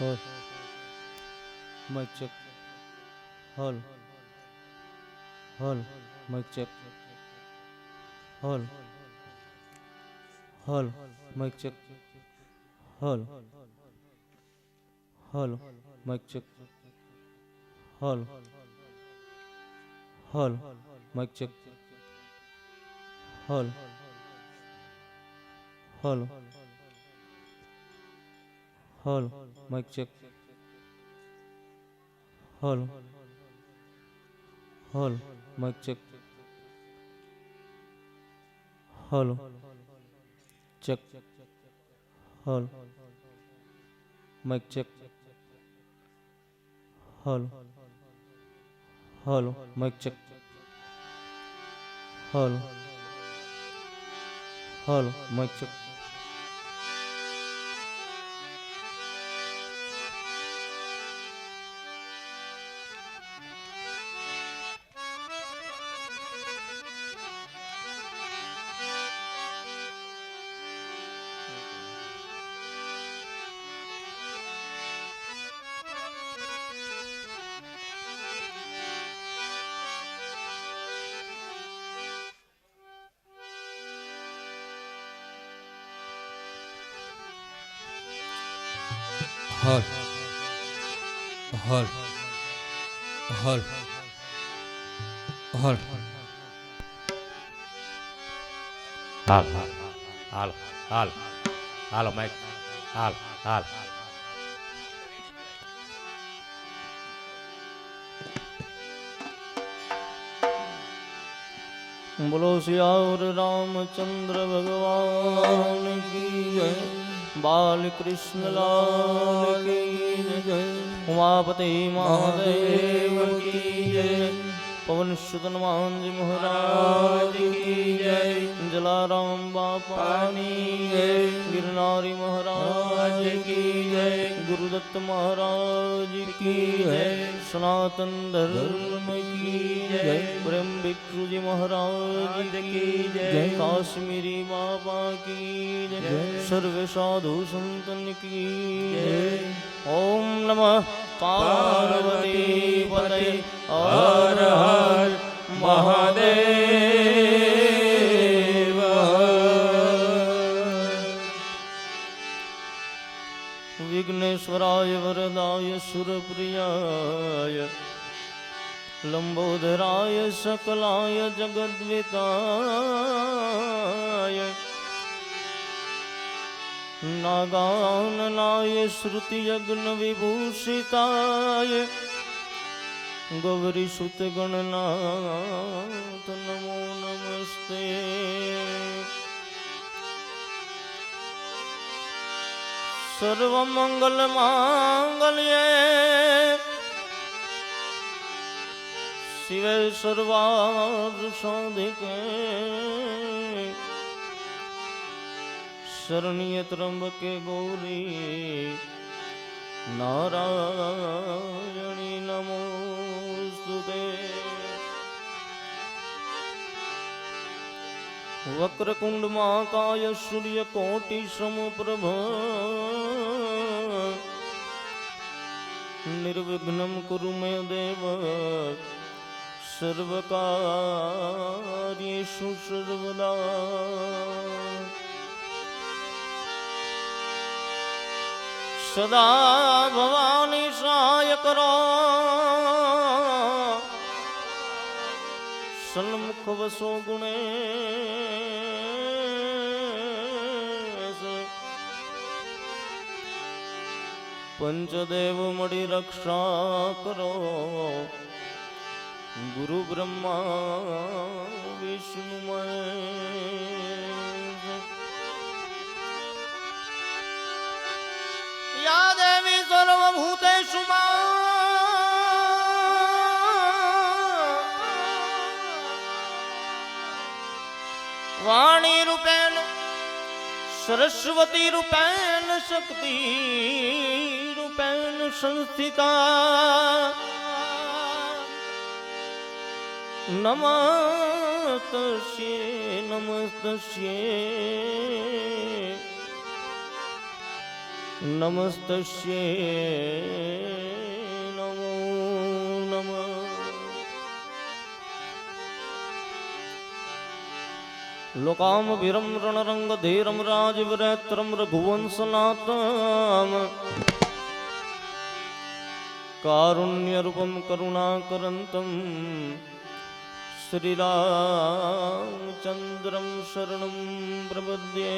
Hol, mic check. Hol, hol, mic check. Hol, hol, mic check. Hol, hol, mic check. Hol, hol, mic check. Hol, hol, hol, mic check. Hol, hol, mic check. Hol, check. Hol, mic check. Hol, hol, mic check. Hol, hol, mic check. Har Har Har Har હાલ હાલ હાલ હાલો Mike હાલ હાલ बोलो सियावर रामचंद्र भगवान की जय। बाल कृष्ण लाल की जय। उमापति महादेव की जय। पवन सुत हनुमान जी महाराज की जय। जलाराम बापानी जय। गिरनारी महाराज की जय। गुरुदत्त महाराज की जय। सनातन धर्म की जय। प्रेम भिक्षु जी महाराज की जय। काश्मीरी बाबा की जय। सर्व साधु संतन की जय। ओम नमः पार्वती पते हर हर महादेव। विघ्नेश्वराय वरदाय सुरप्रियाय लंबोदराय सकलाय जगद्विताय नागाननाय श्रुतियज्ञ विभूषिताय गौरीसुत गणनाथ नमो नमस्ते। सर्वमंगल मांगल्ये शिवे सर्वार्थ साधिके शरण्य त्र्यंबके गौरी नारायणी नमोस्तुते। वक्रकुंड महाकाय सूर्यकोटि समप्रभ निर्विघ्नं कुरु मे देव सर्वकार्येषु सर्वदा। सदा भवानी सहाय करो सन्मुख वसो गुणेश पंचदेव मणि रक्षा करो गुरु ब्रह्मा विष्णु महेश। या देवी सर्वभूतेषु वाणी रूपेण सरस्वती रूपेण शक्ति रूपेण संस्थिता नमस्तस्यै नमस्तस्यै नमस्तस्ये नमो नमः। लोकामभिरं रणरङ्गधीरं राजविरेत्रं रघुवंशनाथं कारुण्यरूपं करुणाकरन्तं श्रीरामचन्द्रं शरणं प्रपद्ये।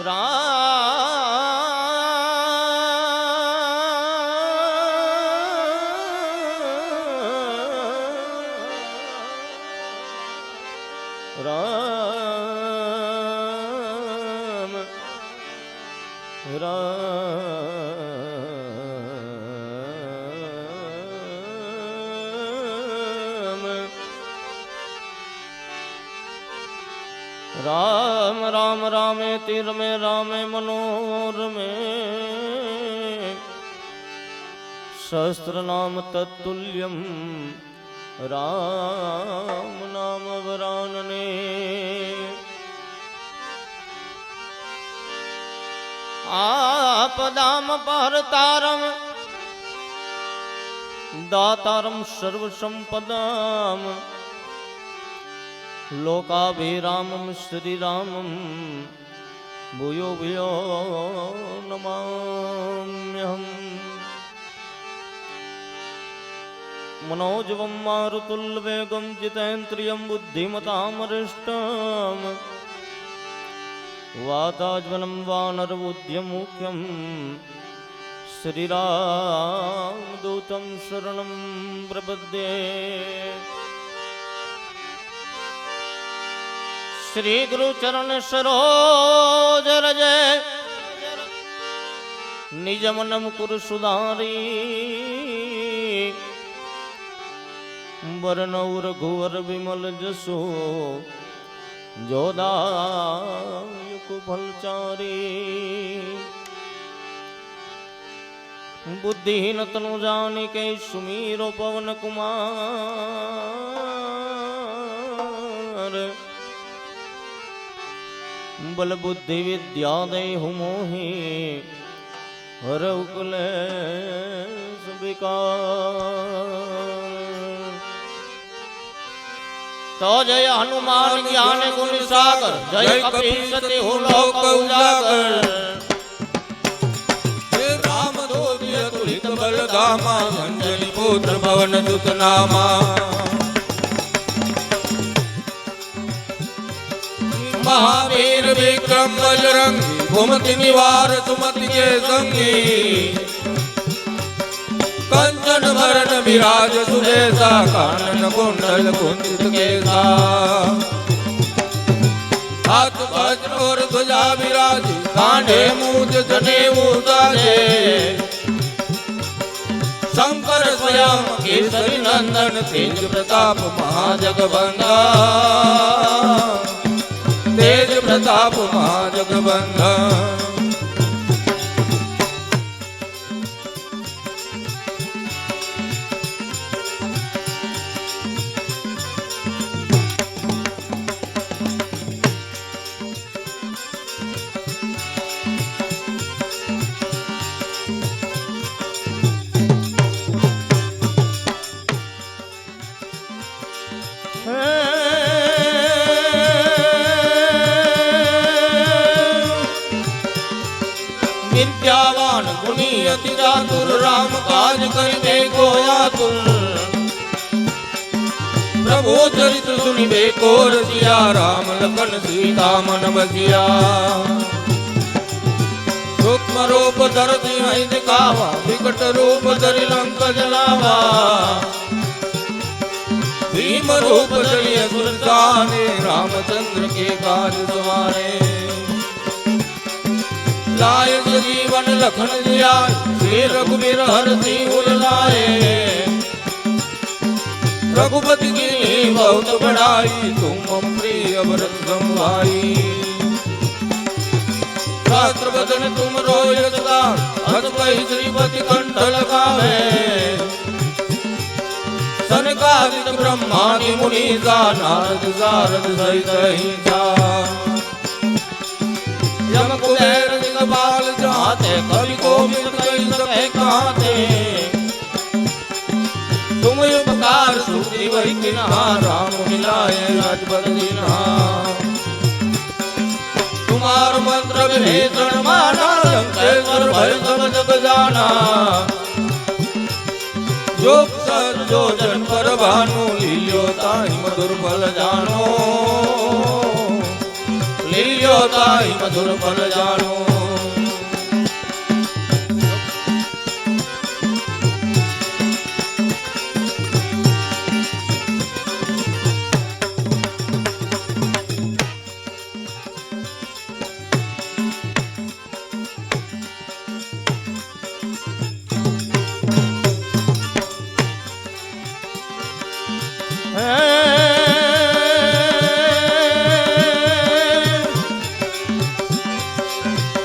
राम राम राम रामे तीर में रामे मनोरमे सहस्र नाम तत्तुल्यम राम नाम वरानने। आपदाम परतारम दातारम सर्वसंपदाम लोकाभिरामं श्रीरामं भूयो भूयो नमाम्यहम्। मनोजवं मारुतुल्यवेगं जितेन्द्रियं बुद्धिमतामरिष्टं वाताज्वलं वानरबुद्धिमुख्यं श्रीरामदूतं शरणं प्रपद्ये। श्री गुरु चरण सरोज रज निज मन मुकुर सुधारी बरनौर घुवर विमल जसो जोदायक फलचारी। बुद्धिहीन तनु जानिके सुमीरो पवन कुमार बल बुद्धि विद्या देहु मोहि हरौ क्लेश विकार। तो जय हनुमान ज्ञान गुण सागर जय कपीस तिहु लोक उजागर। हे राम दूत अतुलित बल धामा अंजनी पुत्र पवन सुत नामा। महावीर विक्रम बजरंगी घुमति निवार सुमति के संगी। कंचन वरण विराज सुबेसा कानन कुंडल कुंचित केसा। हाथ वज्र और ध्वजा विराजी कांधे मूंज जनेऊ साजे। शंकर स्वयं केसरी नंदन तेज प्रताप महाजगवंदन। तेज प्रताप महाजगवंदन। विद्यावान गुणी अति चातुर राम काज करिबे को आतुर। प्रभु चरित सुनिबे को रसिया राम लखन सीता मन बसिया। सूक्ष्म रूप धरती वही दिखावा विकट रूप धरि लंक जलावा। भीम रूप धरि असुर साने रामचंद्र के काज सवारे। लाए जीवन लखन जियाए श्री रघुवीर हरषि उर लाए। रघुपति की बहुत बड़ाई तुम प्रिय व्रत संभाई। शास्त्र बदन तुम रोय सदा हस कहि श्रीपति कंठ लगावे। सनकादिक ब्रह्मादि मुनीसा नारद सारद सहित अहिंसा। वही किन्हा राम मिलाए राजपद दीन्हा तुम्हार मंत्र विभीषण माना लंकेश्वर भय सब जग जाना जो सर जो जन पर भानु लील्यो ताहि मधुर फल जानो लील्यो ताहि मधुर फल जानो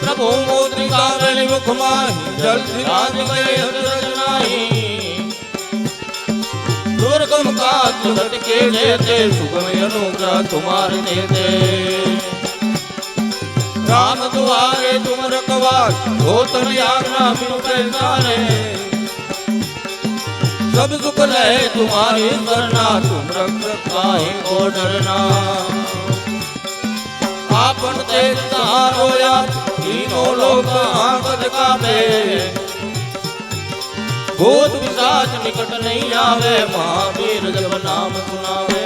प्रभु मोद्रिका वेली मुख माही जल्दी राज गए रचनाई दुर्गम का जगत के जेते सुगम अनुग्रह तुम्हारे देते राम दुआरे तुम रखवार हो तरी आज्ञा बिनु पैसारे सब सुख रहे तुम्हारी करना तुम रख काहे को डरना आपन तेज सहारो या तीनों लोग आंगद कापे भूत पिशाच निकट नहीं आवे महावीर जब नाम सुनावे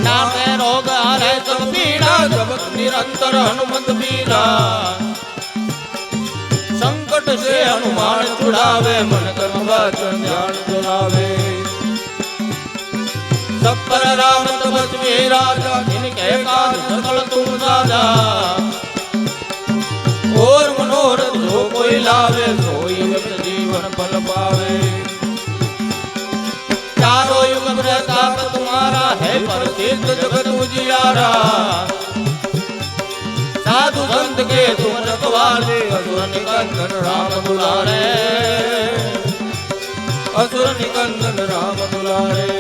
नामे रोग हरे सब पीड़ा जगत निरंतर हनुमत बीरा संकट से हनुमान छुड़ावे मन कर्म वचन ध्यान दुरावे सब पर राम तपस में राजा जिनके काज सकल तुम साजा और मनोरथ जो कोई लावे सोई व्यक्त जीवन फल पावे चारों युग प्रताप तुम्हारा है प्रसिद्ध जगत उजियारा साधु संत के तुम रखवाले असुर निकंदन राम दुलारे असुर निकंदन राम दुलारे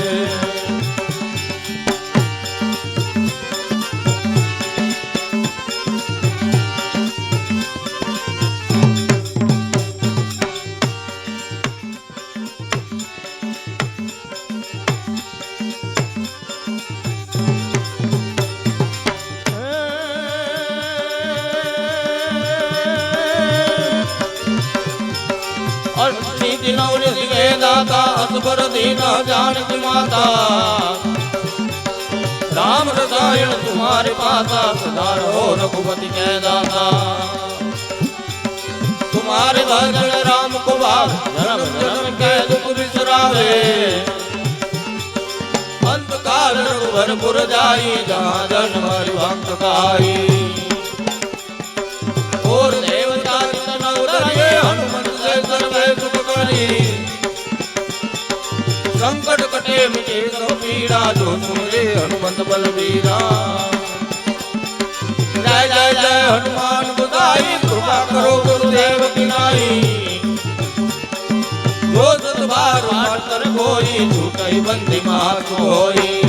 दाता असबर दीना जानकी माता राम रसायन तुम्हारे पासा सदा रहो रघुपति के दाता तुम्हारे भजन राम को भाव जन्म जन्म के दुख बिसरावे अंत काल रघुवर जाई जहाँ जन हरि भक्त गाई और देवता जितना उतरिए हनुमंत से सर्वे सुख करी संकट कटे मिटे सब पीड़ा जो सुने हनुमंत बलबीरा जय जय जय हनुमान बुधाई कृपा करो गुरुदेव की नाई जो सत बार मातर कोई झूठी बंदी मात होई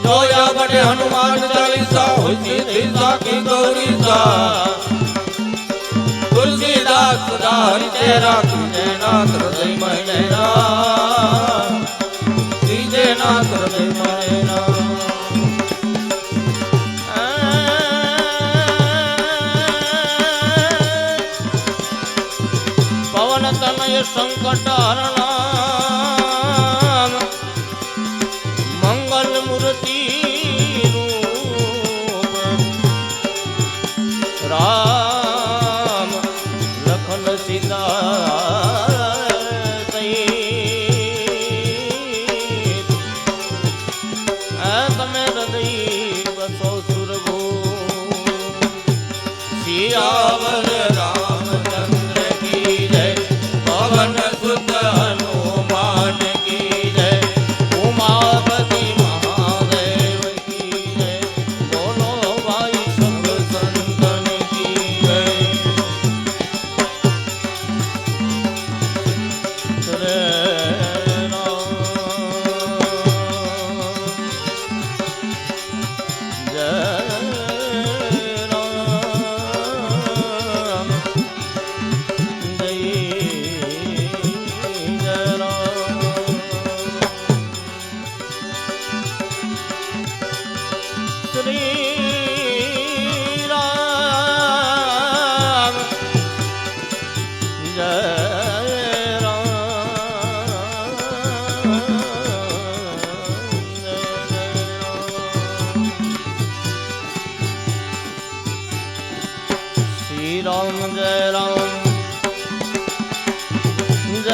जो या बड़े हनुमान चालीसा होई सीता की गौरी सा तुलसीदास सदा हरि तेरा कीजे नाथ हृदय महीना कीजे नाथ हृदय महीना पवन तनय संकट हरणा मंगल मूर्ति राम लखन सीता તમે હૃદય બસો સુરભો સિયાવર રામચંદ્ર की जय पवन सुत हनुमान की जय उमापति महादेव की जय बोलो भाई सब संतन की जय रे राम जय શ્રી રામ જય રામ શ્રી રામ જય રામ જય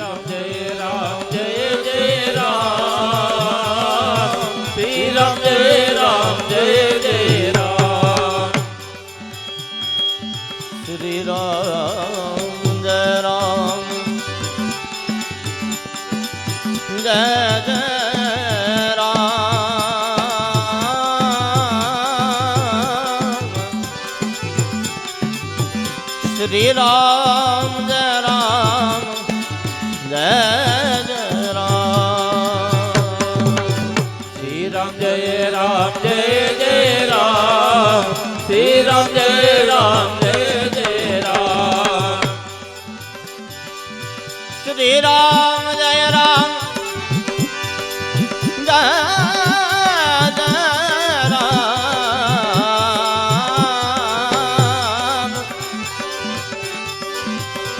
राम जय राम जय जय राम श्री राम जय जय राम श्री राम जय जय राम श्री राम जय राम जय जय श्री राम जय राम जय जय राम श्री राम जय जय राम श्री राम जय जय राम श्री राम जय राम जय जय राम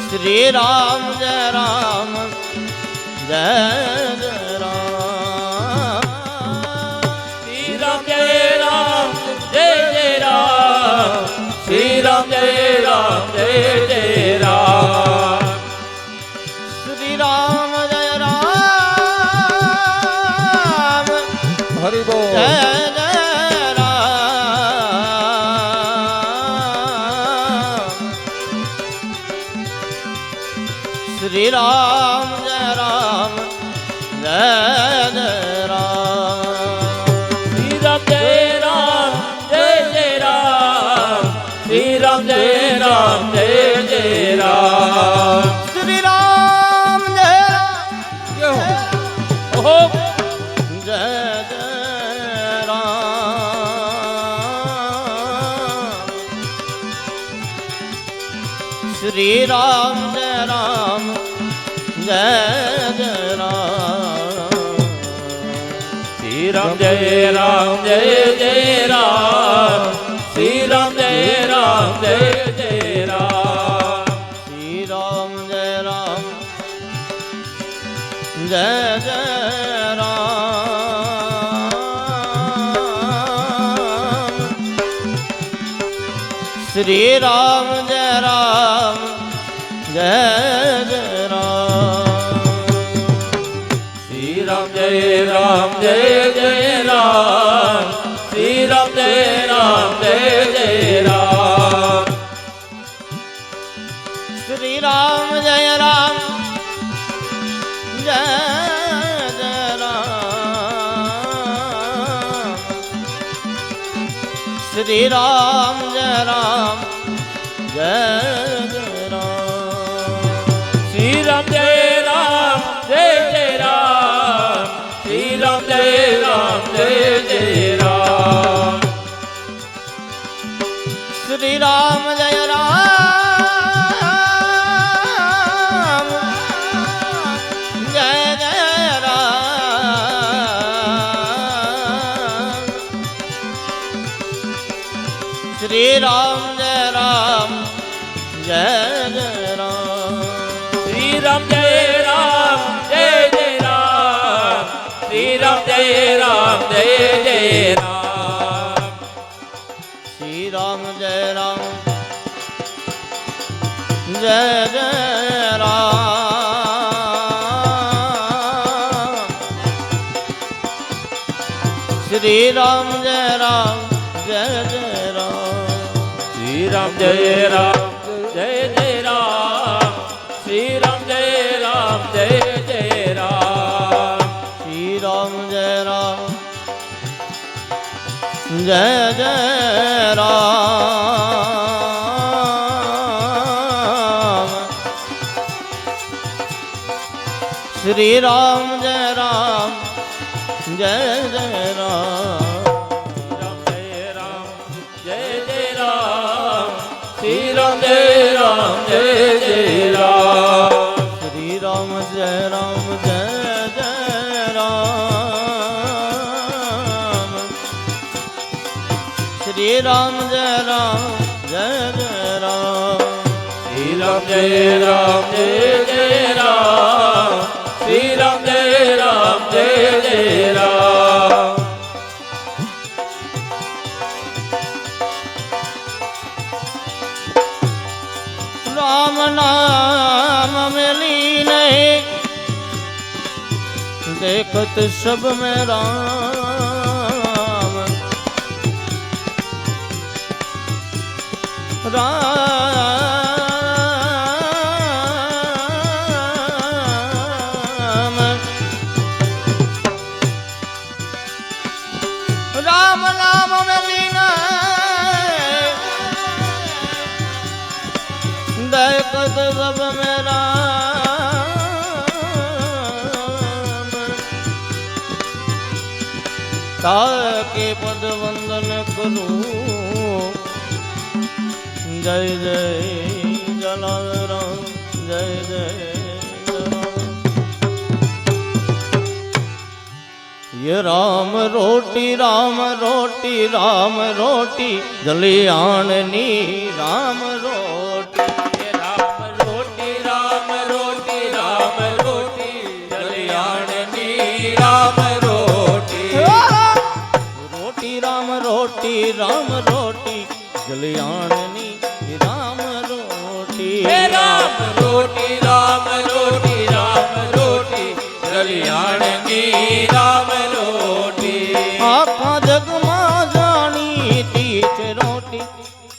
श्री राम जय राम जय जय राम श्री राम जय जय राम श्री राम जय जय राम श्री राम जय राम हरि बोल जय जय राम श्री राम जय राम जय जय राम श्री राम जय जय राम श्री राम जय जय राम श्री राम जय राम ओहो जय जय राम श्री राम जय राम जय जय राम श्री राम जय जय राम श्री राम जय जय राम श्री राम जय राम जय जय राम श्री राम जय राम जय जय राम श्री राम जय जय राम श्री राम जय जय राम श्री राम जय राम जय जय राम श्री राम जय राम जय जय राम श्री राम जय जय राम श्री राम जय जय राम श्री राम जय राम जय जय राम श्री राम जय राम जय जय राम श्री राम जय जय राम श्री राम जय जय राम श्री राम जय राम जय जय राम श्री राम जय राम जय जय राम श्री राम जय जय राम श्री राम जय जय राम श्री राम जय राम जय जय राम श्री राम जय राम જય જય રામ જય રામ જય જય રામ શ્રી રામ જય રામ જય જય રામ શ્રી રામ જય રામ જય જય રામ શ્રી રામ જય રામ જય જય રામ શ્રી રામ જય રામ જય જય રામ શ્રી રામ જય રામ જય જય રામ राम नाम मिली नहीं देखत सब में राम राम राम नाम मिली नहीं देखत सब में राम ताके पद वंदन करूं जय जय जलाल राम जय जय जलाल। ये राम रोटी राम रोटी राम रोटी जलियाणनी राम रोटी રામ રોટી રામ રોટી રામ રોટી જલિયાણની રામ રોટી रोटी राम रोटी राम रोटी जलियाणनी राम रोटी હે રામ રોટી રામ રોટી રામ રોટી જલિયાણની રામ રોટી आखा जग मां जानी तीच रोटी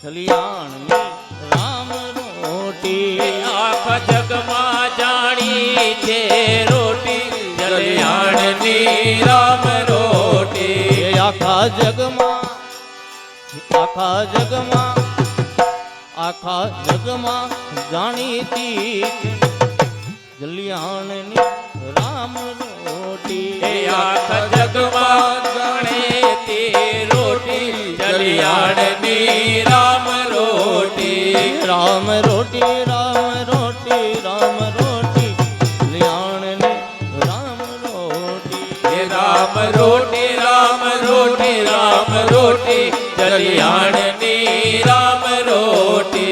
जलियाणनी राम रोटी આખા જગમાં જાણી છે રોટી જલિયાણની રામ રોટી ये आखा जग मां जानी तीच जलियाणनी राम रोटी એ આખા જગમાં ગણે તે રોટી જલિયાણની રામ રોટી राम रोटी राम रोटी राम रोटी जलियाणनी राम रोटी એ રામ રોટી રામ રોટી રામ રોટી જલિયાણની રામ રોટી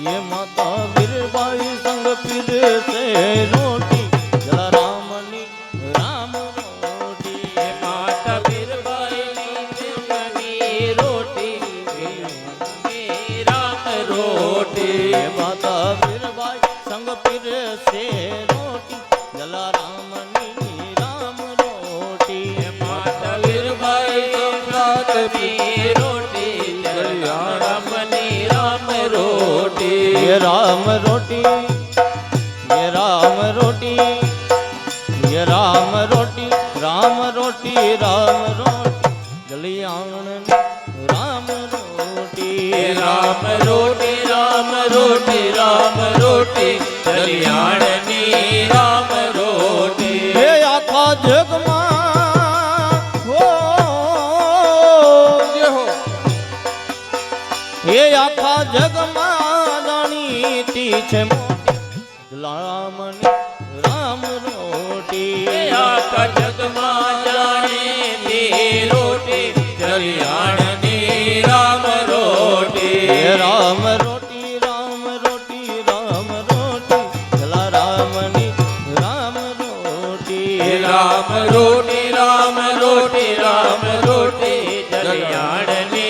ये माता वीरबाई संग फिर से रोटी जलारामनी राम रोटी એ માતા વીરબાઈની જમવાની રોટી રામ રોટી ये माता वीरबाई संग फिर से रोटी जलारामनी राम रोटी માતા વીરબાઈ સંગાતની રોટી જલિયાણની રામ રોટી ये राम रोटी ये राम रोटी ये राम रोटी राम रोटी राम रोटी जलियाणनी राम रोटी એ રામ રોટી રામ રોટી રામ રોટી જલિયાણની રામ રોટી हे आखा जग मां हो हे आखा जग मां जानी तीछे मोटी जलारामनी राम रोटी એ આખા જગમાં જાણે તે રોટી જલિયાણની રામ રોટી हे राम रोटी राम रोटी राम रोटी जलारामनी राम रोटी એ રામ રોટી રામ રોટી રામ રોટી જલિયાણની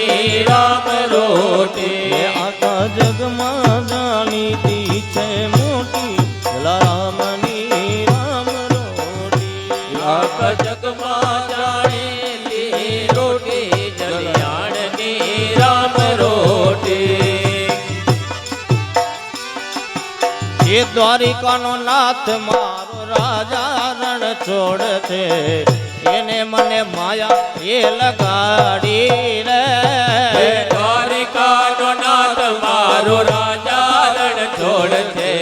રામ રોટી આખા જગમાં જાણીતી છે મોટી જલારામની રામ રોટી આખા જગમાં જાણેલી રોટી જલિયાણની રામ રોટી એ દ્વારિકાનો નાથ મારો રાજા રણ છોડ છે એને મને માયા એ લગાડી રે દ્વારિકાનો નાથ મારો રાજા રણ છોડ છે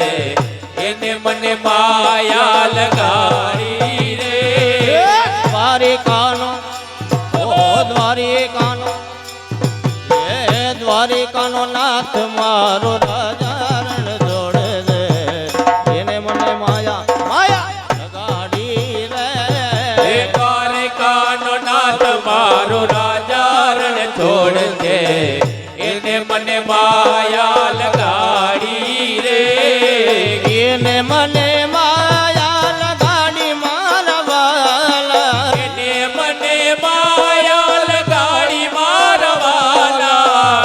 એને મને માયા લગાડી રે દ્વારિકાનો દ્વારિકાનો દ્વારિકાનો નાથ મારો રાજા રણ છોડ છે એને મને માયા માયા લગાડી રે દ્વારિકાનો નાથ મારો રાજા રણ છોડ છે એને મને માયા લગાડી રે એને મને માયા લગાડી મારા વાલા એને મને માયા લગાડી મારા વાલા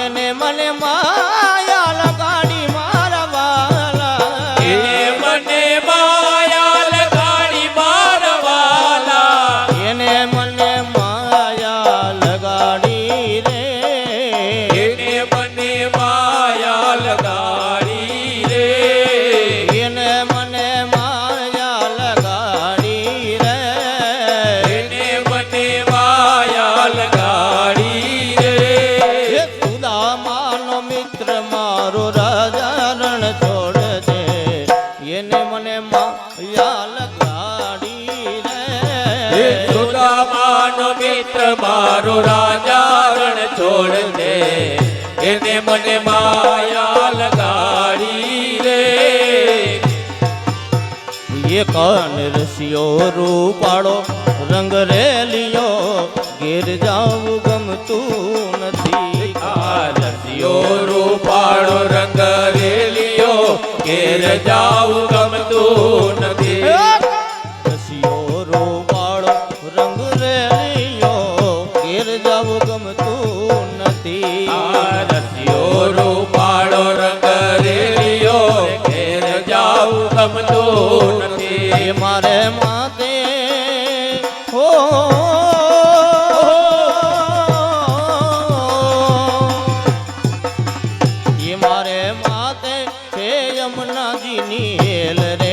એને મને માયા લગાડી મારા વાલા એને મને માયા લગાડી મારા વાલા એને મને માયા લગાડી રે એને મને માયા લગાડી રે એને મને માયા લગાડી રે એને મને માયા લગાડી રે એ સુદામાનો મિત્ર મારો રાજા રણ છોડ છે એને મને માયા લગાડી હે રે સુદામાનો મિત્ર મારો રાજા રણ છોડ દે એને મને માયા લગાડી રે એ કાન રસિયો રૂપાળો રંગ રેલિયો ઘેર જાવું ગમતું નથી આ રસિયો રૂપાળો રંગ રેલિયો ઘેર જાવું ગમતું નથી રસિયો રૂપાળો રંગ રેલિયો ઘેર જાવું ગમતું નથી આ રસિયો રૂપાળો રંગ રેલિયો ઘેર જાવું ગમતું નથી એ મારે માતે હો એ મારે માતે છે યમુનાજીની હેલ રે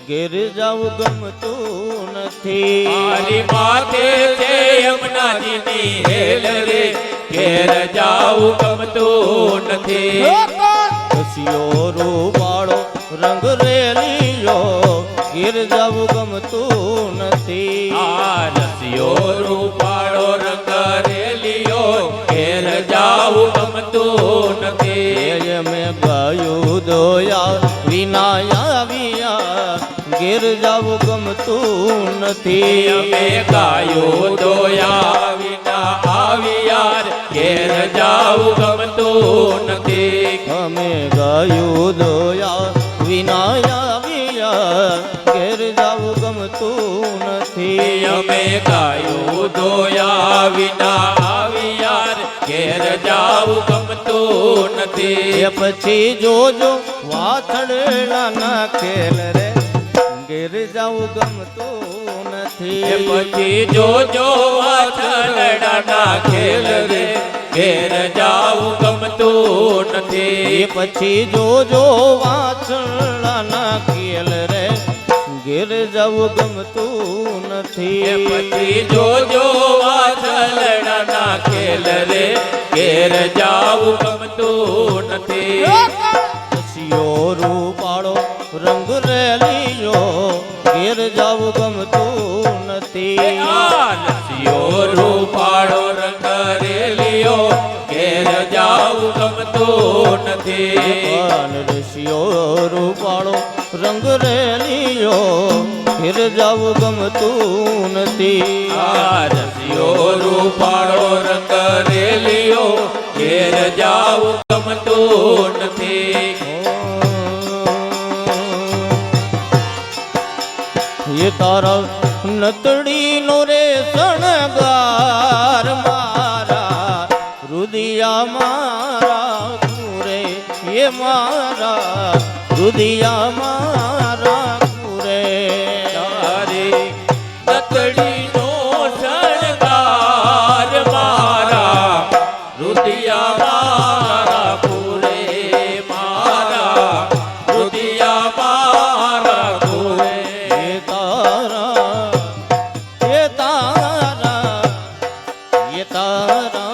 ઘેર જાવું ગમતું નથી મારી માથે છે યમુનાજીની હેલ રે ઘેર જાવું ગમતું નથી રસિયો રૂપાળો રંગ રેલિયો ઘેર જાવું ગમતું નથી આ રસિયો રૂપાળો રંગ રેલિયો ઘેર જાવું ગમતું નથી એ મેં ગાયું દોયા વિના આવ્યા ઘેર જાવું ગમતું નથી અમે ગાયો દોયા વિના આવ્યા ઘેર જાવું ગમતું નથી અમે ગાયું દોયા વિના આવ્યા ઘેર જાવું ગમતું નથી અમે ગાયો દોયા વિના આવ્યા ઘેર જાવું ગમતું નથી એ પછી જોજો વાછડલા ના ખેલ રે ઘેર જાવું ગમતું એ નથી પછી જોજો વાછરડાના ખેલ રે ઘેર જાવું ગમતું નથી એ પછી જોજો વાછડલા ના ખેલ રે ઘેર જાવું ગમતું એ નથી પછી જોજો વાછરડાના ખેલ રે ઘેર જાવું ગમતું નથી રસિયો રૂપાળો રંગ રેલિયો ઘેર જાવું ગમતું નથી આ લસિયો રૂપાળો રંગ રેલિયો ઘેર જાવું ગમતું નથી કાન રસિયો રૂપાળો રંગ રેલિયો ઘેર જાવું ગમતું નથી આ રસિયો રૂપાળો રંગ રેલિયો ઘેર જાવું ગમતું નથી એ તારા નતડીનો રે શણગાર મારા રુદિયા રુદિયા મારા કુરે એ મારા રુદિયા મારા કુરે તારી તતડીનો શણગાર મારા રુદિયા મારા પૂરે મારા રુદિયા મારા પૂરે એ તારા એ તારા એ તારા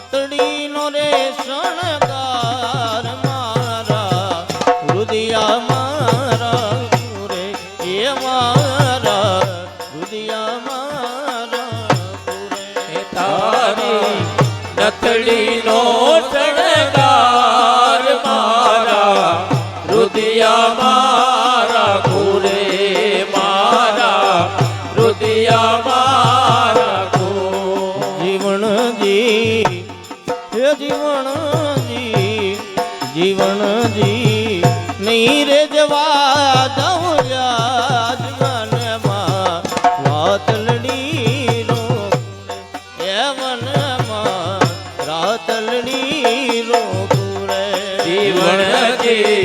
તતડીનો રે શણગાર મારા રુદિયા મારા કુરે એ મારા રુદિયા મારા કુરે તારી નથડીનો શણગાર મારા રુદિયા મારા પૂરે મારા રુદિયા મારા પૂરે જીવણજી હે જીવણજી જીવણજી નહીં રે જવા દઉં રાજવનમાં વાતલડી રો એ વનમાં રાતલડી રો પૂરે જીવનજી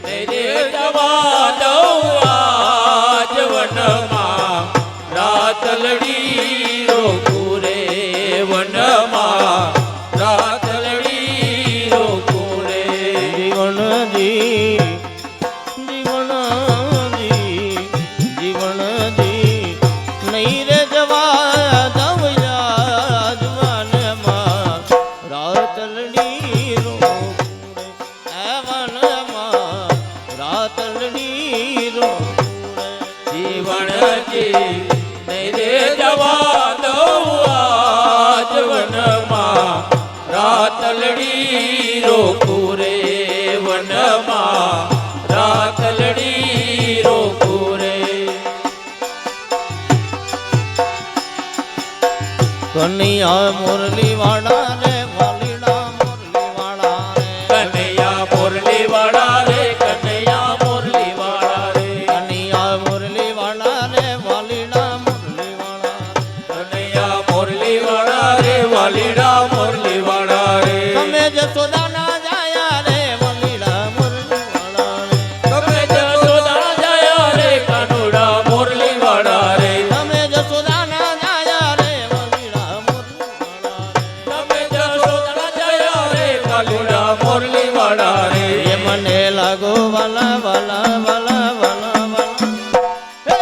તેરે જવા દઉં આજ વનમાં રાતલડી રોકુરે વનમાં રાતલડી રોકુરે જીવણજી જીવણજી જીવણજી નહીં રે જવા દઉં રાજવનમાં રાતલડી રો પૂરે એ વનમાં રાતલડી રો પૂરે જીવનજી તેરે જવા દઉં આજ વનમાં રાતલડી રોકુરે વનમાં રાતલડી રોકુરે કનૈયા મુરલી વાળા રે વાલીડા મુરલી વાળા રે કનૈયા મુરલી વાળા રે કનૈયા મુરલી વાળા રે કનૈયા મુરલી વાળા રે વાલીડા મુરલી વાળા કનૈયા મુરલી વાળા રે વાલીડા મુરલી વાળા રે તમે જસોદાના જાયા રે વાલીડા મુરલી વાળા રે તમે જસોદા જયા રે કાનુડા મુરલી વાળા રે તમે જસોદાના જાયા રે વાલીડા મુરલી વાળા રે તમે જસોદા જયા રે કાનુડા મુરલી વાળા રે એ મને લાગો વાલા વાલા વાલા વાલા વાલા હે!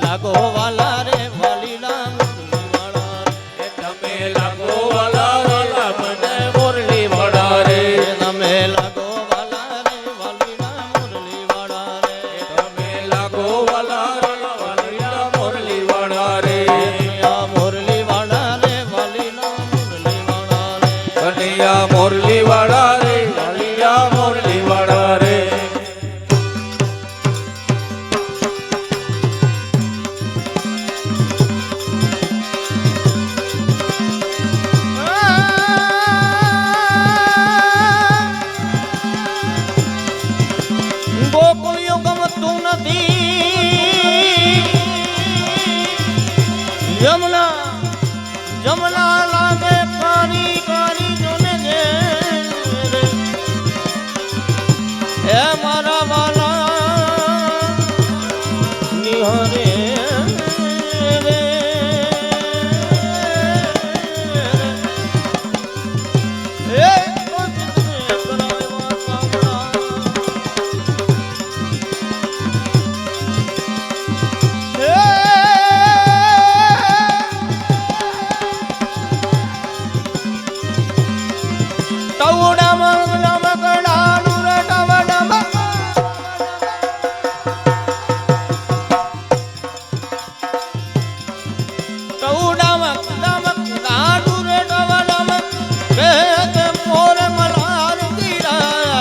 લાગો વાલા રે વાલીડા મુરલી વાળા રે એ તમે લાગો વાલા વાલા મને મુરલી વાળા રે એ તમે લાગો વાલા રે વાલીડા મુરલી વાળા રે તમે લાગો વાલા વાલા વાલીડા મુરલી વાળા રે કનૈયા મુરલી વાળા રે વાલીડા મુરલી વાળા રે કનૈયા મુરલી વાળા રે વાલીડા મુરલી વાળા રે ગોકુળિયો ગમતું નથી જમના જમના લાગે કારી કારી જોને જે રે. એ મારા વાલા નિહરે રે. એ કોચિત કરાવ્યા સાંભળા.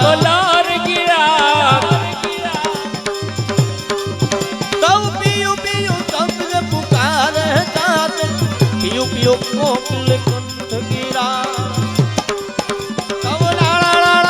મલાર ગીરા पियो पियो कोकिल कंठ गिरा तब लाला लाला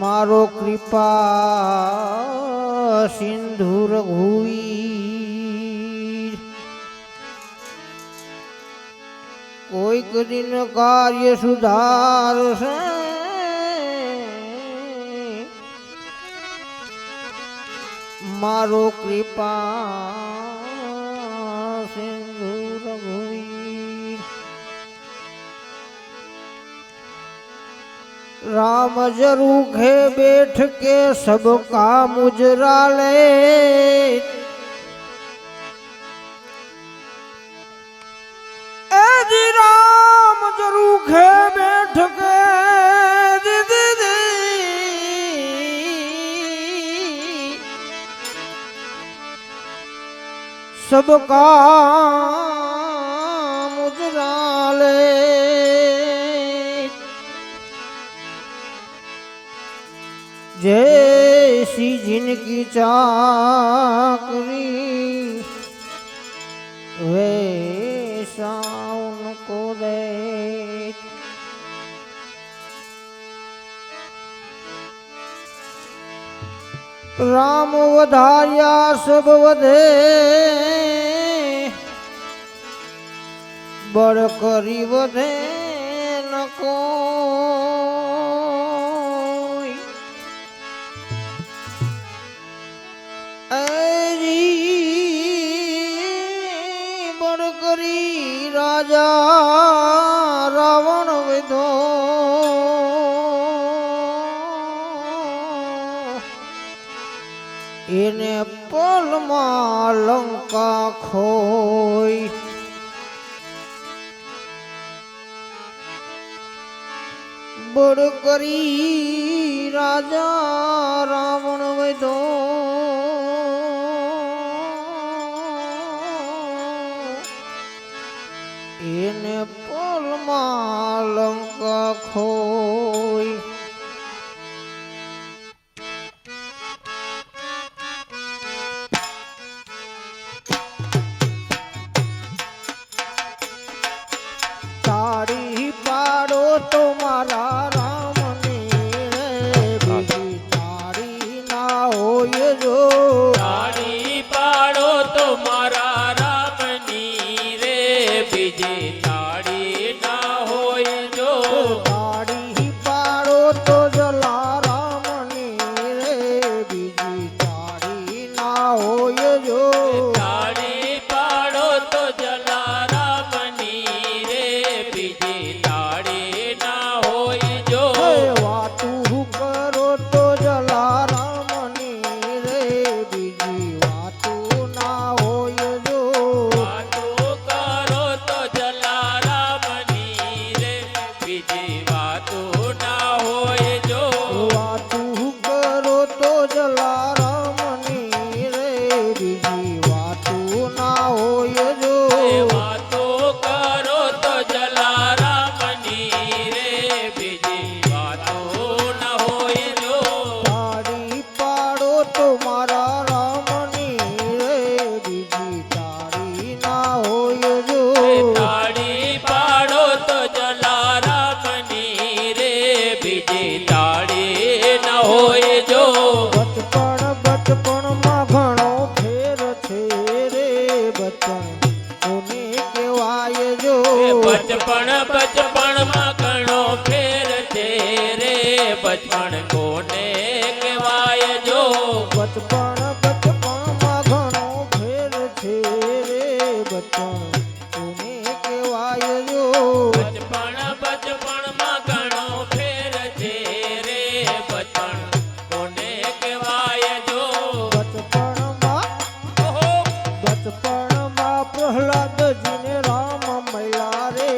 મારો કૃપા સિંધુ રઘુવીર કોઈ કરીને કાર્ય સુધારશે મારો કૃપા સિંધુ રઘુવીર राम जरूखे बैठ के सबका मुजरा ले जी राम जरूखे बैठ के सबका मुजरा ले जैसी जिनकी चाकरी वैसा उनको दे राम वधार्या सब वधे बड़ करी वधे न कोई बड़ करी राजा रावण विधो इने पलमा लंका खोई बड़ करी राजा रावण विधो इने पलमा लंका खोई ताड़ी पाड़ो तुम्हारा राम ने बीजी ताड़ी ना हो ये जो તાળી પાડો તો મારા રામની રે બીજી તાળી ના હોય જો ताड़ी पाड़ो तो जला राम ने रे बीजी ताड़ी ना हो ये जो તાળી પાડો તો જલારામની રે બીજી તાળી ના હોય જો वातू करो तो जला राम ने रे बीजी वातू ना हो ये जो વાતો કરો તો જલારામની રે બીજી વાતો ના હોય જો वातू करो तो जला राम ने रे बीजी वातू ना हो ये जो વાતો કરો તો જલારામની રે બીજી વાતો ના હોય જો ताड़ी पाड़ो तुम्हारा राम ने रे बीजी ताड़ी ना हो ये जो તાળી પાડો તો જલારામની રે બીજી તાળી ના હોય જો बचपन बचपन में घणो फेर छे रे बचपन कोने केवाय जो બચપણ બચપણ માં ઘણો ફેર છે રે બચપણ કોને કહેવાય જો बचपन बचपन में घणो फेर छे रे बचपन कोने केवाय जो બચપણ બચપણ માં ઘણો ફેર છે રે બચપણ કોને કહેવાય જો बचपन में ઓહો बचपन में प्रहलाद जी ने राम मैला रे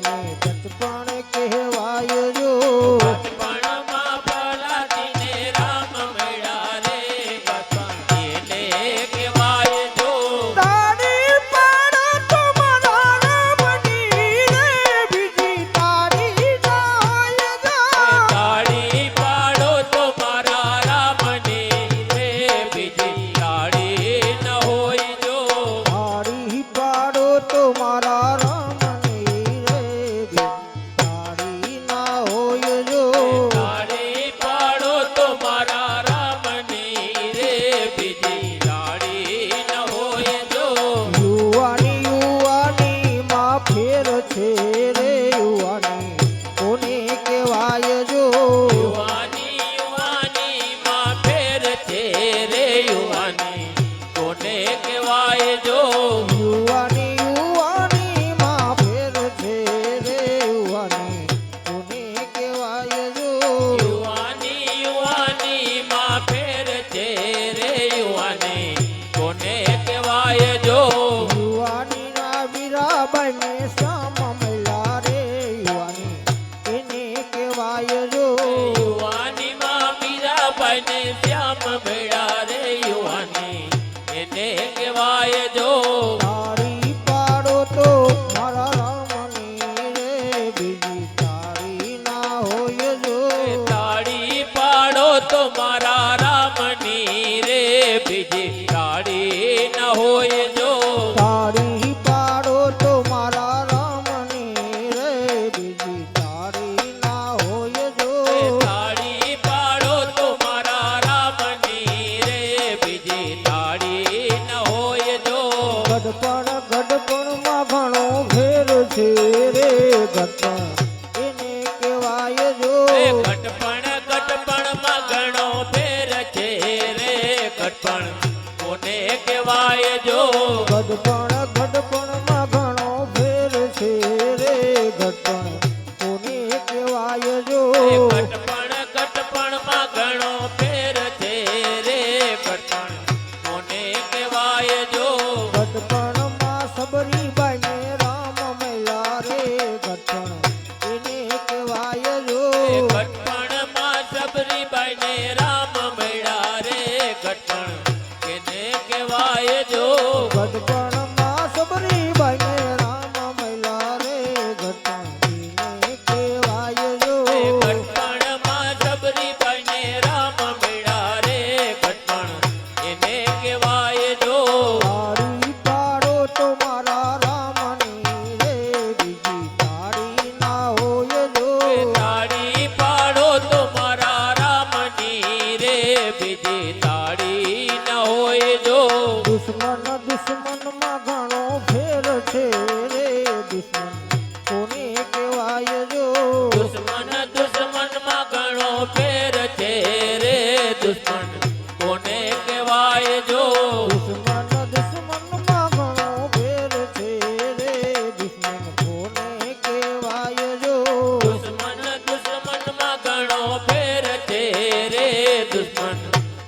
ने बचपन ઘટપણ એને કહેવાય જો એ ઘટપણમાં ઘણો ફેર છે રે ઘટપણ કોને કહેવાય જો ઘટપણમાં ઘણો ફેર છે રે ઘટપણ કોને કહેવાય જો એ ઘટપણમાં ઘણો ફેર છે રે ઘટપણ કોને કહેવાય જો ઘટપણમાં સબરીબાઈ ને રામ મૈલા રે ઘટપણ એને કહેવાય જો એ ઘટપણમાં સબરીબાઈ ને રામ મળ્યા રે ઘટપણ કેને કહેવાય જો ઘટપણમાં સબરીબાઈ ને રામ મૈલા રે ઘટપણ એને કહેવાય જો એ ઘટપણમાં સબરીબાઈ ને રામ મળ્યા રે ઘટપણ એને કહેવાય જો તાળી પાડો તો મારા રામની રે બીજી તાળી ના હોય જો એ તાળી પાડો તો મારા રામની રે બીજી તાળી ન હોય જો દુશ્મનમાં ઘણો ફેર છે રે દુશ્મન કોને કહેવાય જો દુશ્મનમાં ઘણો ફેર છે રે દુશ્મન કોને કહેવાય જો દુશ્મનમાં ઘણો ફેર છે રે દુશ્મન કોને કહેવાય જો દુશ્મનમાં ઘણો ફેર છે રે દુશ્મન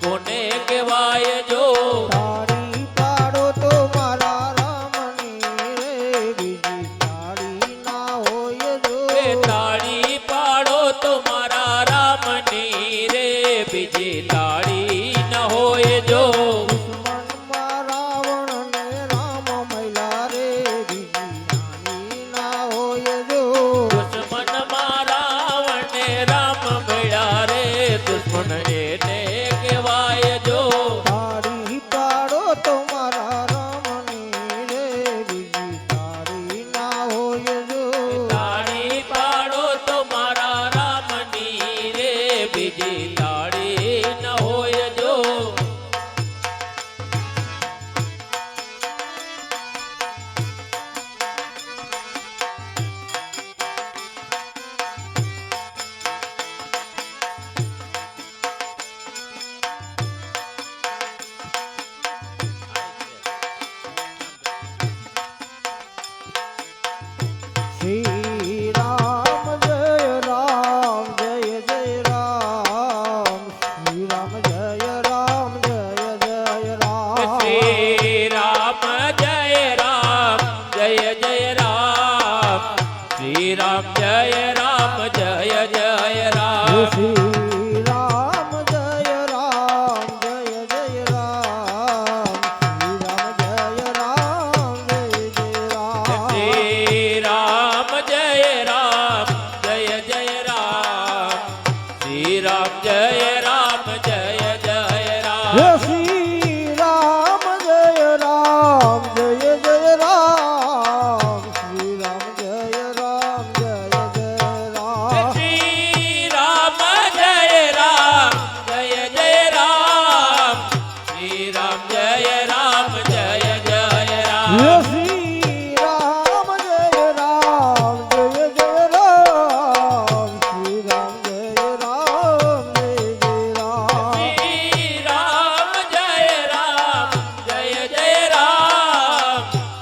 કોને કહેવાય જો તાળી પાડો તો મારા રામની રે બીજી તાળી ના હોય જો એ તાળી પાડો તો મારા રામની રે બીજી તાળી ન હોય જો દુશ્મનમાં રાવણ ને રામ મૈલા રે બીજી નાની ના હોય જો દુશ્મનમાં રાવણ ને રામ મળ્યા રે દુશ્મન એને કહેવાય જો તાળી પાડો તો મારા રામની રે બીજી તાળી ના હોય જો તાળી પાડો તો મારા રામની રે બીજી તાળી ન હોય જો શ્રી રામ જય રામ જય જય રામ શ્રી રામ જય રામ જય જય રામ શ્રી રામ જય રામ જય જય રામ શ્રી રામ જય રામ જય જય રામ શ્રી રામ જય રામ જય જય રામ શ્રી રામ જય રામ જય જય રામ શ્રી રામ જય રામ જય જય રામ શ્રી રામ જય રામ જય જય રામ હે શ્રી રામ જય રામ જય જય રામ શ્રી રામ જય રામ જય જય રામ શ્રી રામ જય રામ જય જય રામ શ્રી રામ જય રામ જય જય હે રામ શ્રી રામ જય રામ જય જય રામ શ્રી રામ જય રામ જય જય રામ શ્રી રામ જય રામ જય જય રામ શ્રી રામ જય રામ જય જય રામ શ્રી રામ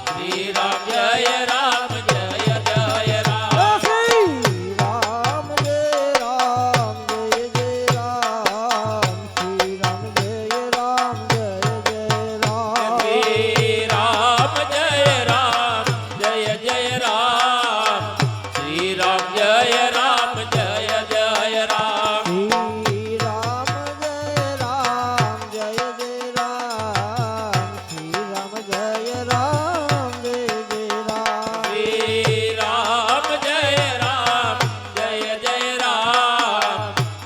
જય રામ જય જય રામ શ્રી રામ જય રામ જય જય રામ શ્રી રામ જય રામ જય જય રામ શ્રી રામ જય રામ જય જય રામ શ્રી રામ જય રામ જય જય રામ શ્રી રામ જય રામ જય જય રામ શ્રી રામ જય રામ જય જય રામ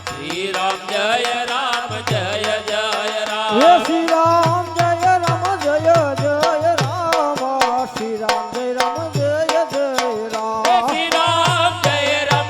શ્રી રામ જય રામ જય જય રામ હે શ્રી રામ જય રામ જય જય રામ શ્રી રામ જય રામ જય જય રામ શ્રી રામ જય રામ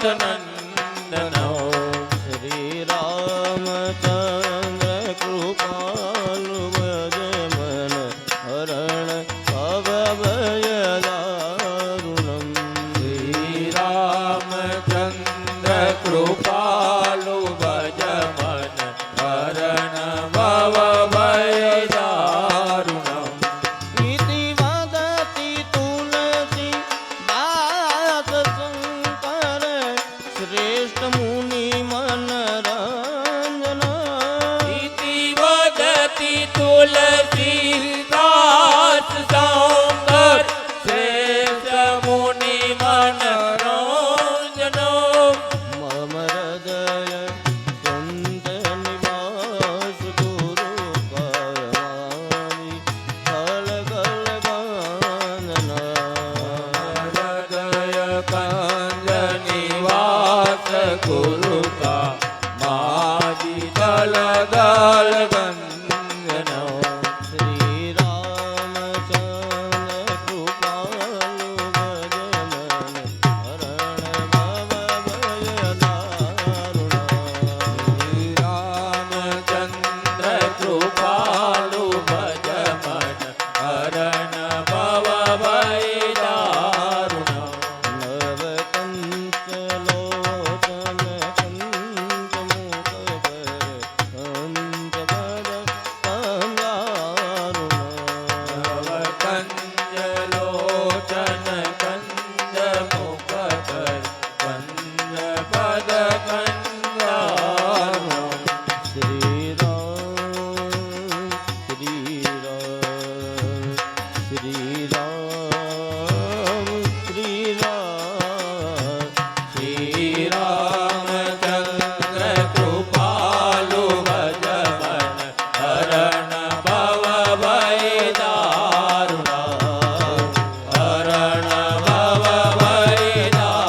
દશરથ નંદનો શ્રી રામચંદ્ર કૃપાલુ ભજ મન હરણ ભવભયદારુણમ. શ્રી રામચંદ્ર કૃપાલુ ભજ મન હરણ ભવ ભયદારુણમ. ઇતિ વદતિ તુલસી દાસ શંકર શ્રેષ્ઠ મુનિ મનરંજન. ઇતિ વદતિ તુલસીદાસ શંકર શ્રેષ્ઠ મુનિ મનોરંજનો. મમ હૃદય સંત નિવાસ ગુરુ પરમારી કલ કલ બંધન. હૃદય કંજ નિવાસ ગુરુતા માજી દલ દલ બંધનો. શ્રી રામચંદ્ર કૃપાલુ ભજ મન હરણ ભવ ભયદારુણ. શ્રી રામચંદ્ર કૃપાલુ ભજ મન હરણ ભવ ભયદારુણ. નવ કંચલોચન કંચમુખ પર કંચ પદ કંજારુણ. નવ કંજ લોચન કંજ મુખ પર કંજ પદ કંજારુણ. શ્રી રામ શ્રી રામ શ્રી રામ શ્રી રામ. શ્રી રામચંદ્ર કૃપાલુ ભજ મન હરણ ભવ ભયદારુણ. હરણ ભવ ભયદારુણ.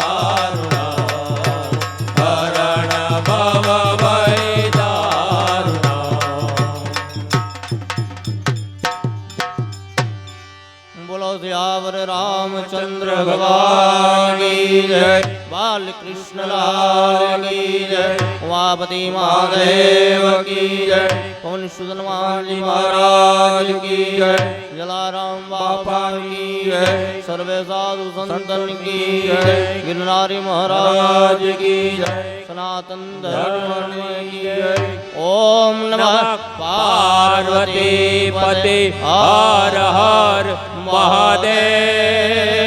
હરણ ભવ ભયદારુણ. બોલો સિયાવર રામચંદ્ર ભગવાન કી જય. બાલકૃષ્ણ લાલ કી જય. ઉમાપતિ મહાદેવ કી જય. પવન સુદન હનુમાનજી મહારાજ કી જય. જલારામ બાપા કી જય. સર્વે સાધુ સંતન કી જય. ગિરનારી મહારાજ કી જય. સનાતન ધર્મ કી જય. ઓમ નમઃ પાર્વતી પતે હર હર મહાદેવ.